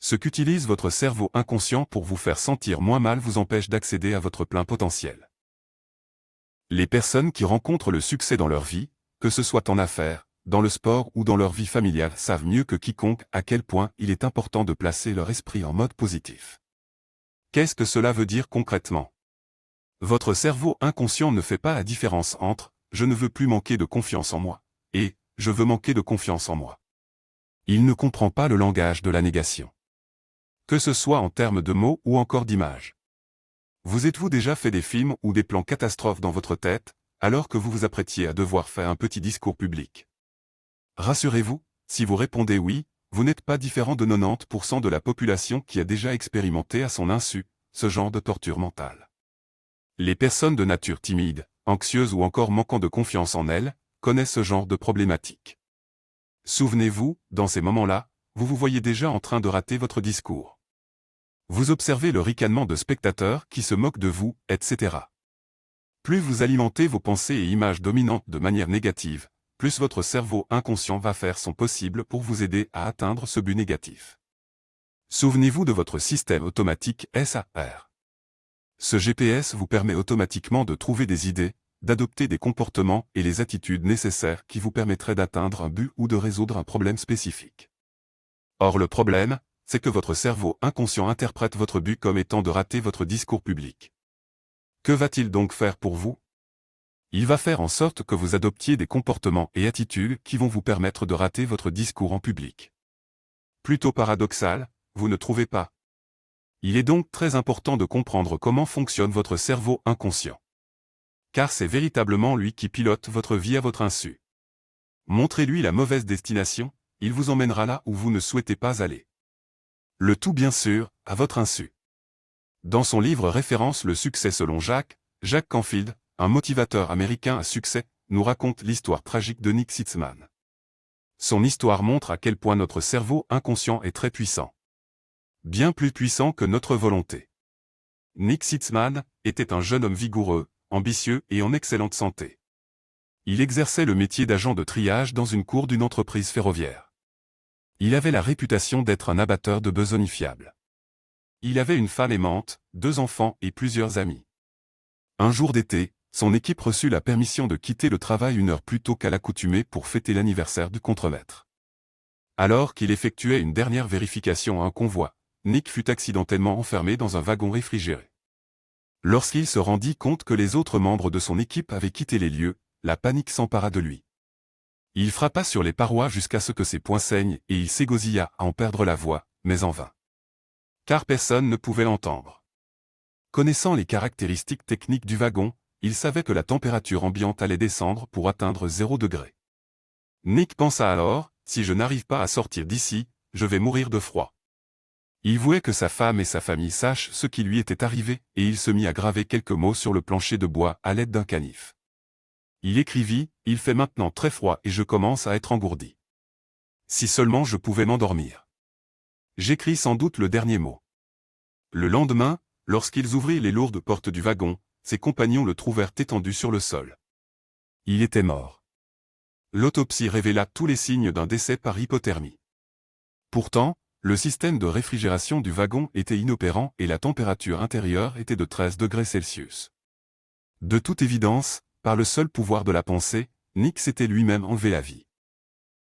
Ce qu'utilise votre cerveau inconscient pour vous faire sentir moins mal vous empêche d'accéder à votre plein potentiel. Les personnes qui rencontrent le succès dans leur vie, que ce soit en affaires, dans le sport ou dans leur vie familiale, savent mieux que quiconque à quel point il est important de placer leur esprit en mode positif. Qu'est-ce que cela veut dire concrètement? Votre cerveau inconscient ne fait pas la différence entre « je ne veux plus manquer de confiance en moi » et « je veux manquer de confiance en moi ». Il ne comprend pas le langage de la négation. Que ce soit en termes de mots ou encore d'images. Vous êtes-vous déjà fait des films ou des plans catastrophes dans votre tête, alors que vous vous apprêtiez à devoir faire un petit discours public? Rassurez-vous, si vous répondez oui, vous n'êtes pas différent de 90% de la population qui a déjà expérimenté à son insu ce genre de torture mentale. Les personnes de nature timide, anxieuses ou encore manquant de confiance en elles, connaissent ce genre de problématiques. Souvenez-vous, dans ces moments-là, vous vous voyez déjà en train de rater votre discours. Vous observez le ricanement de spectateurs qui se moquent de vous, etc. Plus vous alimentez vos pensées et images dominantes de manière négative, plus votre cerveau inconscient va faire son possible pour vous aider à atteindre ce but négatif. Souvenez-vous de votre système automatique SAR. Ce GPS vous permet automatiquement de trouver des idées, d'adopter des comportements et les attitudes nécessaires qui vous permettraient d'atteindre un but ou de résoudre un problème spécifique. Or le problème, c'est que votre cerveau inconscient interprète votre but comme étant de rater votre discours public. Que va-t-il donc faire pour vous? Il va faire en sorte que vous adoptiez des comportements et attitudes qui vont vous permettre de rater votre discours en public. Plutôt paradoxal, vous ne trouvez pas? Il est donc très important de comprendre comment fonctionne votre cerveau inconscient. Car c'est véritablement lui qui pilote votre vie à votre insu. Montrez-lui la mauvaise destination, il vous emmènera là où vous ne souhaitez pas aller. Le tout bien sûr, à votre insu. Dans son livre référence Le succès selon Jacques Canfield, un motivateur américain à succès, nous raconte l'histoire tragique de Nick Sitzman. Son histoire montre à quel point notre cerveau inconscient est très puissant. Bien plus puissant que notre volonté. Nick Sitzman était un jeune homme vigoureux, ambitieux et en excellente santé. Il exerçait le métier d'agent de triage dans une cour d'une entreprise ferroviaire. Il avait la réputation d'être un abatteur de besogne fiable. Il avait une femme aimante, 2 enfants et plusieurs amis. Un jour d'été, son équipe reçut la permission de quitter le travail 1 heure plus tôt qu'à l'accoutumée pour fêter l'anniversaire du contremaître. Alors qu'il effectuait une dernière vérification à un convoi, Nick fut accidentellement enfermé dans un wagon réfrigéré. Lorsqu'il se rendit compte que les autres membres de son équipe avaient quitté les lieux, la panique s'empara de lui. Il frappa sur les parois jusqu'à ce que ses poings saignent et il s'égosilla à en perdre la voix, mais en vain. Car personne ne pouvait l'entendre. Connaissant les caractéristiques techniques du wagon, il savait que la température ambiante allait descendre pour atteindre 0 degré. Nick pensa alors, si je n'arrive pas à sortir d'ici, je vais mourir de froid. Il voulait que sa femme et sa famille sachent ce qui lui était arrivé et il se mit à graver quelques mots sur le plancher de bois à l'aide d'un canif. Il écrivit « Il fait maintenant très froid et je commence à être engourdi. Si seulement je pouvais m'endormir. » J'écris sans doute le dernier mot. Le lendemain, lorsqu'ils ouvrirent les lourdes portes du wagon, ses compagnons le trouvèrent étendu sur le sol. Il était mort. L'autopsie révéla tous les signes d'un décès par hypothermie. Pourtant, le système de réfrigération du wagon était inopérant et la température intérieure était de 13 degrés Celsius. De toute évidence, par le seul pouvoir de la pensée, Nick s'était lui-même enlevé la vie.